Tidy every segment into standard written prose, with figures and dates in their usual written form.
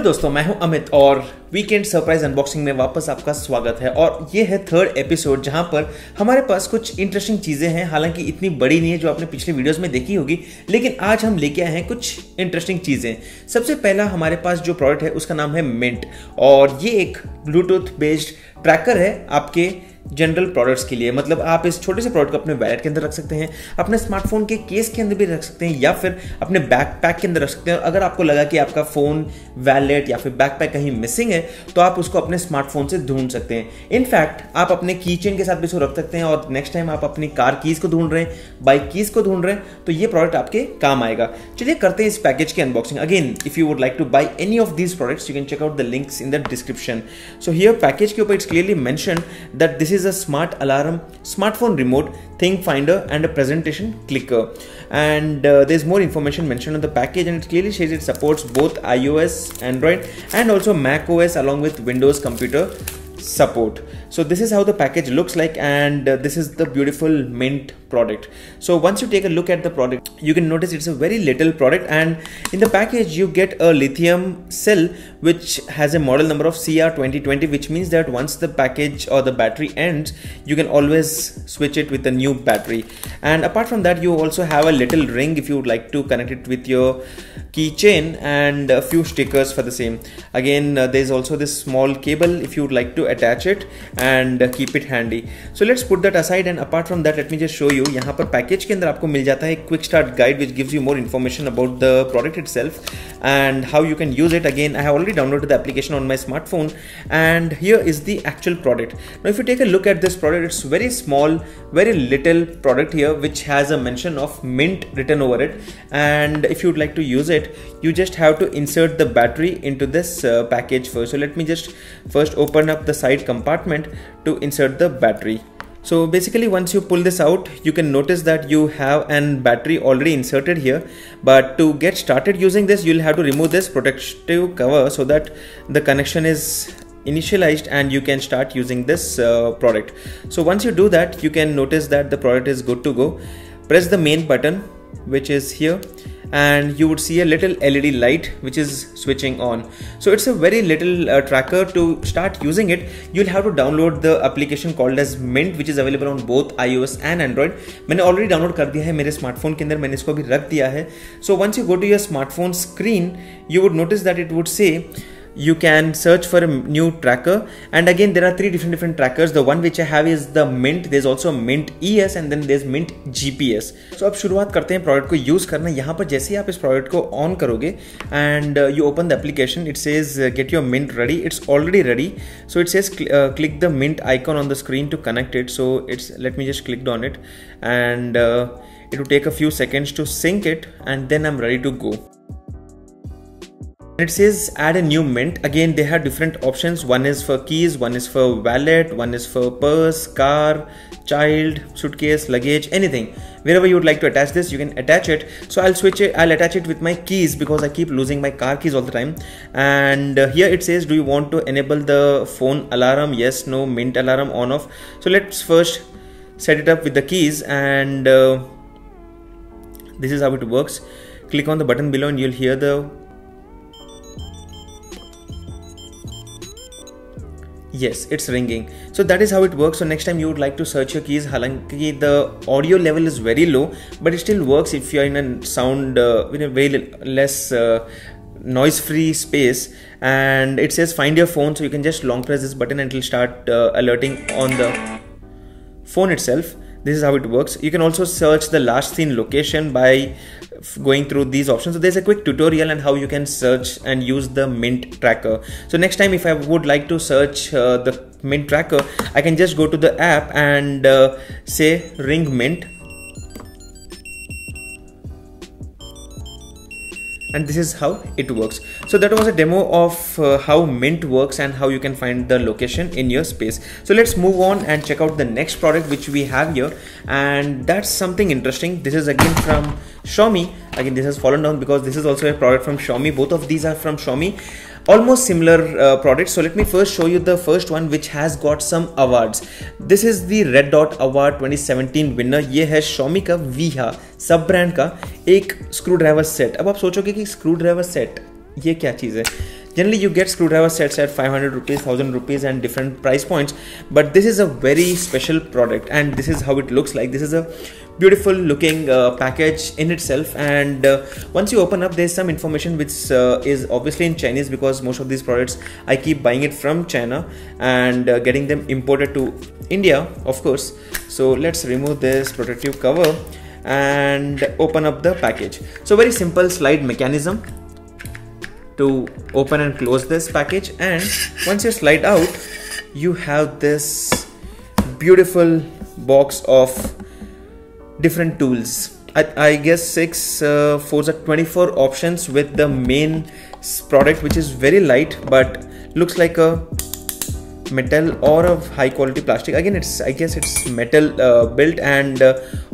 दोस्तों, मैं हूं अमित और वीकेंड सरप्राइज अनबॉक्सिंग में वापस आपका स्वागत है। और ये है थर्ड एपिसोड जहां पर हमारे पास कुछ इंटरेस्टिंग चीजें हैं। हालांकि इतनी बड़ी नहीं है जो आपने पिछले वीडियोस में देखी होगी, लेकिन आज हम लेके आए हैं कुछ इंटरेस्टिंग चीजें। सबसे पहला हमारे पास जो प्रोडक्ट है उसका नाम है मिंट, और ये एक ब्लूटूथ बेस्ड ट्रैकर है आपके जनरल प्रोडक्ट्स के लिए। मतलब आप इस छोटे से प्रोडक्ट को अपने वैलेट के अंदर रख सकते हैं, अपने स्मार्टफोन के केस के अंदर भी रख सकते हैं, या फिर अपने बैकपैक के अंदर रख सकते हैं। अगर आपको लगा कि आपका फोन, वैलेट या फिर बैकपैक कहीं मिसिंग है तो आप उसको अपने स्मार्टफोन से ढूंढ सकते हैं। इनफैक्ट आप अपने की चेन के साथ भी इसको रख सकते हैं, और नेक्स्ट टाइम आप अपनी कार कीज को ढूंढ रहे हैं, बाइक कीज को ढूंढ रहे हैं, तो ये प्रोडक्ट आपके काम आएगा। चलिए करते हैं इस पैकेज की unboxing. Again, if you would like to buy any of these products you can check out the links in the description. So here package के ऊपर it's clearly mentioned that this is a smart alarm, smartphone remote, thing finder and a presentation clicker. And there's more information mentioned on the package, and it clearly says it supports both iOS, Android and also Mac OS along with Windows computer support. So this is how the package looks like, and this is the beautiful Mynt product. So once you take a look at the product, you can notice it's a very little product, and in the package you get a lithium cell which has a model number of CR2020, which means that once the package or the battery ends, you can always switch it with a new battery. And apart from that, you also have a little ring if you would like to connect it with your keychain, and a few stickers for the same. Again, there's also this small cable if you would like to attach it and keep it handy. So let's put that aside, and apart from that, let me just show you. यहाँ पर package के अंदर आपको मिल जाता है quick start guide which gives you more information about the product itself and how you can use it. Again, I have already downloaded the application on my smartphone, and here is the actual product. Now if you take a look at this product, it's very small, very little product here which has a mention of Mynt written over it. And if you would like to use it, you just have to insert the battery into this package first. So let me just first open up the side compartment to insert the battery. So basically, once you pull this out, you can notice that you have an battery already inserted here. But to get started using this, you'll have to remove this protective cover so that the connection is initialized and you can start using this product. So once you do that, you can notice that the product is good to go. Press the main button, which is here, and you would see a little LED light which is switching on. So it's a very little tracker. To start using it, you'll have to download the application called as Mynt, which is available on both iOS and Android. मैंने already download कर दिया है मेरे smartphone के अंदर, मैंने इसको अभी रख दिया है. So once you go to your smartphone screen, you would notice that it would say you can search for a new tracker, and again there are three different trackers. The one which I have is the Mynt. There's also Mynt ES, and then there's Mynt GPS. So अब शुरुआत करते हैं product को use करना। यहाँ पर जैसे ही आप इस प्रोडक्ट को ऑन करोगे and you open the application, it says get your Mynt ready. It's already ready. So it says click the Mynt icon on the screen to connect it. So let me just click on it, and it will take a few seconds to sync it, and then I'm ready to go. It says add a new Mynt. Again, they have different options. One is for keys, one is for wallet, one is for purse, car, child, suitcase, luggage, anything. Wherever you would like to attach this, you can attach it. So I'll attach it with my keys because I keep losing my car keys all the time. And here it says, do you want to enable the phone alarm? Yes, no, Mynt alarm, on, off. So let's first set it up with the keys, and this is how it works. Click on the button below and you'll hear the yes, it's ringing. So that is how it works. So next time you would like to search your keys, halanki the audio level is very low, but it still works if you are in a sound in a very less noise free space. And it says find your phone, so you can just long press this button and it will start alerting on the phone itself. This is how it works. You can also search the last seen location by going through these options. So there's a quick tutorial on how you can search and use the Mynt tracker. So next time if I would like to search the Mynt tracker, I can just go to the app and say ring Mynt, and this is how it works. So that was a demo of how Mynt works and how you can find the location in your space. So let's move on and check out the next product which we have here, and that's something interesting. This is again from Xiaomi. Again, this has fallen down because this is also a product from Xiaomi. Both of these are from Xiaomi. almost similar products. So let me first show you the first one which has got some awards. This is the Red Dot Award 2017 winner. ये है Xiaomi का Viha सब brand का एक screw driver set. अब आप सोचोगे कि स्क्रू ड्राइवर सेट ये क्या चीज़ है. Generally you get screwdriver sets at 500 rupees, 1000 rupees and different price points, but this is a very special product and this is how it looks like. This is a beautiful looking package in itself, and once you open up, there's some information which is obviously in Chinese, because most of these products I keep buying it from China and getting them imported to India, of course. So let's remove this protective cover and open up the package. So very simple slide mechanism to open and close this package, and once you slide out, you have this beautiful box of different tools. I guess 6 4 are 24 options with the main product, which is very light but looks like a metal or a high quality plastic. Again, I guess it's metal built, and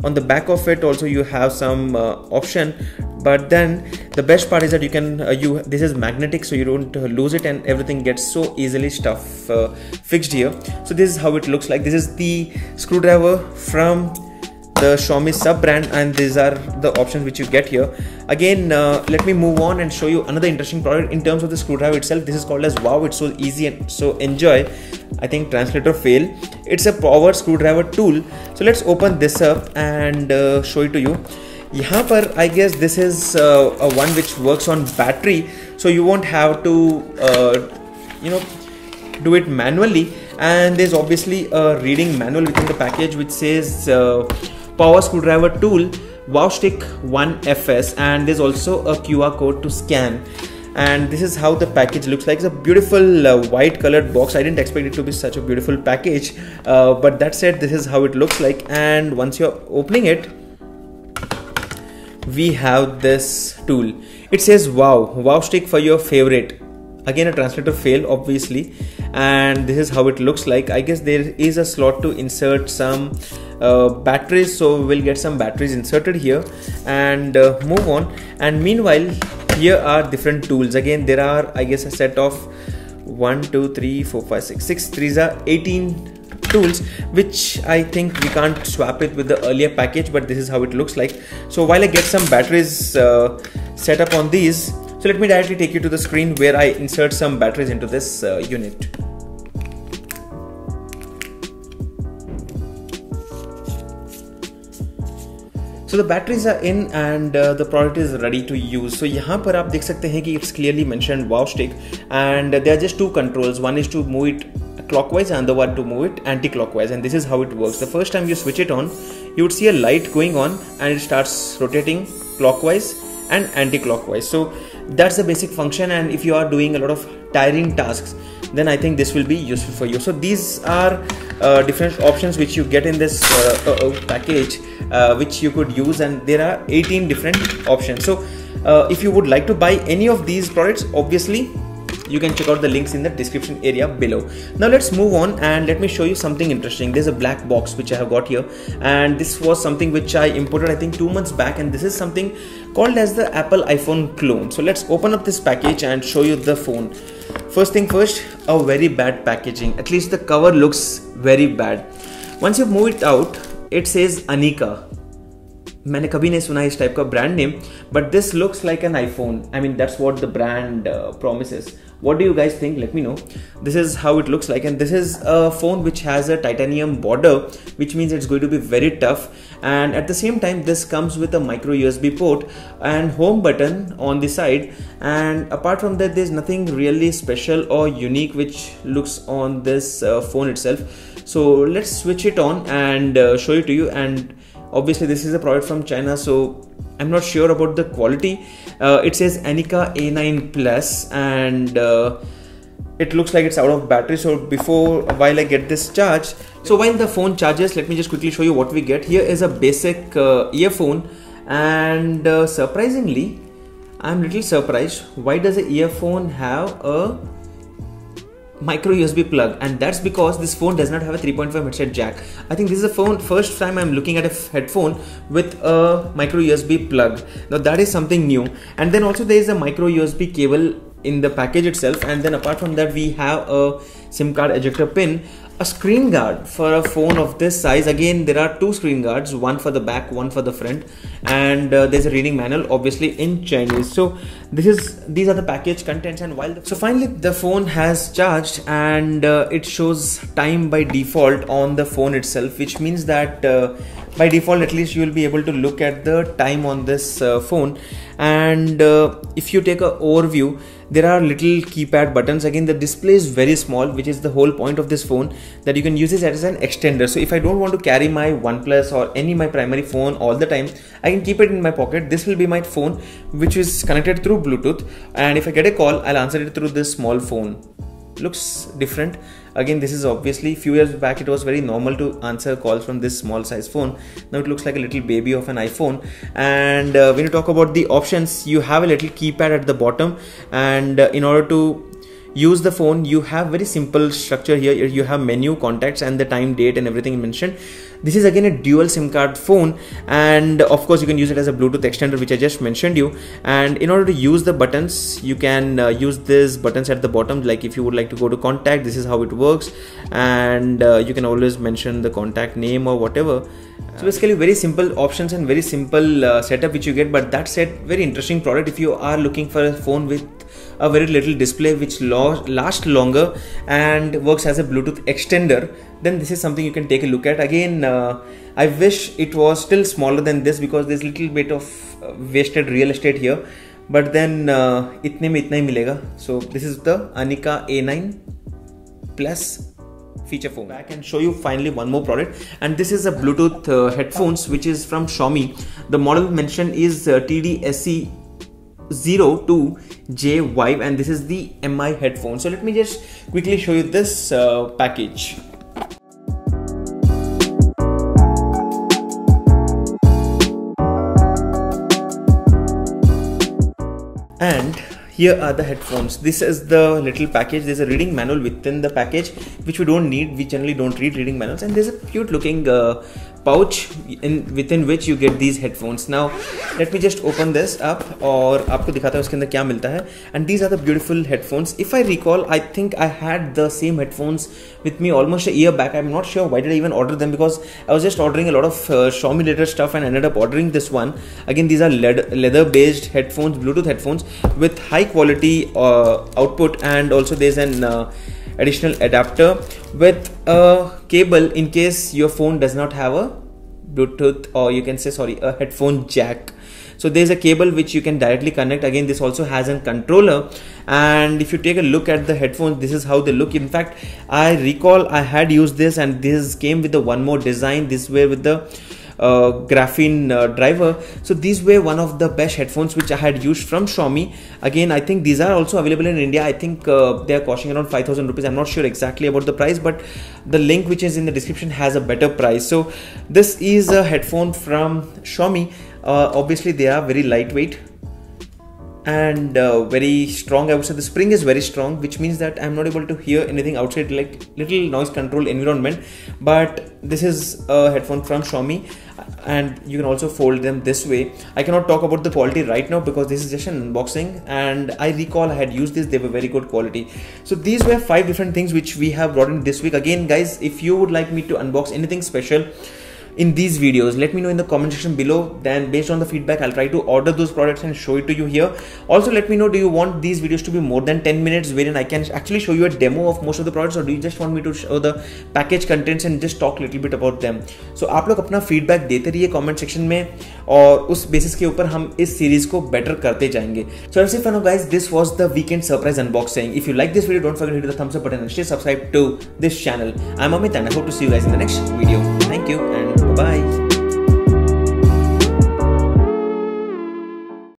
on the back of it also you have some option. But then the best part is that you can this is magnetic, so you don't lose it, and everything gets so easily fixed here. So this is how it looks like. This is the screwdriver from the Xiaomi sub brand, and these are the options which you get here. Again, let me move on and show you another interesting product in terms of the screwdriver itself. This is called as Wow. It's so easy and so enjoy. I think translator fail. It's a power screwdriver tool. So let's open this up and show it to you. यहाँ पर I guess this is a one which works on battery, so you won't have to do it manually. And there's obviously a reading manual within the package which says power screwdriver tool Wowstick 1FS, and there's also a QR code to scan. And this is how the package looks like. It's a beautiful white colored box. I didn't expect it to be such a beautiful package, but that said, this is how it looks like. And once you're opening it, we have this tool. It says wow, Wowstick for your favorite. Again, a translator fail obviously, and this is how it looks like. I guess there is a slot to insert some batteries, so we'll get some batteries inserted here and move on. And meanwhile, here are different tools. Again, there are, I guess, a set of 1 2 3 4 5 6 these are 18 tools, which I think we can't swap it with the earlier package, but this is how it looks like. So while I get some batteries set up on these, so let me directly take you to the screen where I insert some batteries into this unit. So the batteries are in and the product is ready to use. So यहाँ पर आप देख सकते हैं कि it's clearly mentioned Wowstick, and there are just two controls. One is to move it clockwise and the one to move it anti-clockwise, and this is how it works. The first time you switch it on, you would see a light going on and it starts rotating clockwise and anti-clockwise. So that's the basic function, and if you are doing a lot of tiring tasks, then I think this will be useful for you. So these are different options which you get in this package, which you could use, and there are 18 different options. So if you would like to buy any of these products, obviously you can check out the links in the description area below. Now let's move on and let me show you something interesting. There's a black box which I have got here, and this was something which I imported I think 2 months back, and this is something called as the Apple iPhone clone. So let's open up this package and show you the phone. First thing first, a very bad packaging. At least the cover looks very bad. Once you move it out, it says Anika. मैंने कभी नहीं सुना इस type का brand name, but this looks like an iPhone. I mean, that's what the brand promises. What do you guys think? Let me know. This is how it looks like, and this is a phone which has a titanium border, which means it's going to be very tough. And at the same time, this comes with a micro USB port and home button on the side. And apart from that, there's nothing really special or unique which looks on this phone itself. So let's switch it on and show it to you. And obviously this is a product from China, so I'm not sure about the quality. It says Anika A9 Plus, and it looks like it's out of battery. So while I get this charged, so while the phone charges, let me just quickly show you what we get. Here is a basic earphone, and surprisingly, I'm a little surprised. Why does the earphone have a micro USB plug? And that's because this phone does not have a 3.5 headset jack. I think this is the first time I'm looking at a headphone with a micro USB plug. Now that is something new. And then also there is a micro USB cable in the package itself, and then apart from that we have a SIM card ejector pin, A screen guard for a phone of this size. Again, there are two screen guards, one for the back, one for the front, and there's a reading manual, obviously in Chinese. So these are the package contents. And so finally the phone has charged, and it shows time by default on the phone itself, which means that by default at least you will be able to look at the time on this phone. And if you take a overview, there are little keypad buttons. Again, the display is very small, which is the whole point of this phone, that you can use this as an extender. So if I don't want to carry my OnePlus or any my primary phone all the time, I can keep it in my pocket. This will be my phone, which is connected through Bluetooth, and if I get a call, I'll answer it through this small phone. Looks different. Again, this is obviously few years back it was very normal to answer calls from this small size phone. Now it looks like a little baby of an iPhone. And when you talk about the options, you have a little keypad at the bottom, and in order to use the phone, you have very simple structure here. You have menu, contacts, and the time, date, and everything mentioned. This is again a dual SIM card phone, and of course you can use it as a Bluetooth extender, which I just mentioned you. And in order to use the buttons, you can use these buttons at the bottom. Like if you would like to go to contact, this is how it works, and you can always mention the contact name or whatever. So basically very simple options and very simple setup which you get. But that said, very interesting product if you are looking for a phone with a very little display which lasts longer and works as a Bluetooth extender. Then this is something you can take a look at. Again, I wish it was still smaller than this, because there's a little bit of wasted real estate here. But then itne mein itna hi milega. So this is the Anika A9 Plus feature phone. Back and show you finally one more product, and this is a Bluetooth headphones which is from Xiaomi. The model mentioned is TDSC 02J5, and this is the MI headphone. So let me just quickly show you this package. And here are the headphones. This is the little package. There's a reading manual within the package, which we don't need. We generally don't read reading manuals. And there's a cute looking pouch within which you get these headphones. Now let me just open this up और आपको दिखाता हूँ इसके अंदर क्या मिलता है. And these are the beautiful headphones. If I recall, I think I had the same headphones with me almost a year back. I'm not sure why did I even order them, because I was just ordering a lot of Xiaomi related stuff and ended up ordering this one. Again, these are leather based headphones, Bluetooth headphones with high quality output, and also there's an additional adapter with a cable in case your phone does not have a Bluetooth, or you can say a headphone jack. So there's a cable which you can directly connect. Again, this also has a controller, and if you take a look at the headphones, this is how they look. In fact, I recall I had used this, and this came with the one more design. This way with the graphene driver. So these were one of the best headphones which I had used from Xiaomi. Again, I think these are also available in India. I think they are costing around 5,000 rupees. I'm not sure exactly about the price, but the link which is in the description has a better price. So this is a headphone from Xiaomi. Obviously they are very lightweight and very strong. I would say the spring is very strong, which means that I'm not able to hear anything outside, like little noise control environment. But this is a headphone from Xiaomi, and you can also fold them this way. I cannot talk about the quality right now because this is just an unboxing, and I recall I had used this, they were very good quality. So these were 5 different things which we have brought in this week. Again guys, if you would like me to unbox anything special in these videos, let me know in the comment section below. Then based on the feedback, I'll try to order those products and show it to you here. Also let me know, do you want these videos to be more than 10 minutes wherein I can actually show you a demo of most of the products, or do you just want me to show the package contents and just talk a little bit about them? So आप लोग अपना feedback देते रहिए comment section में, और उस basis के ऊपर हम इस series को better करते जाएंगे. So that's it for now guys. This was the weekend surprise unboxing. If you like this video, don't forget to hit the thumbs up button and stay subscribed to this channel. I'm Amit and I hope to see you guys in the next video. Thank you.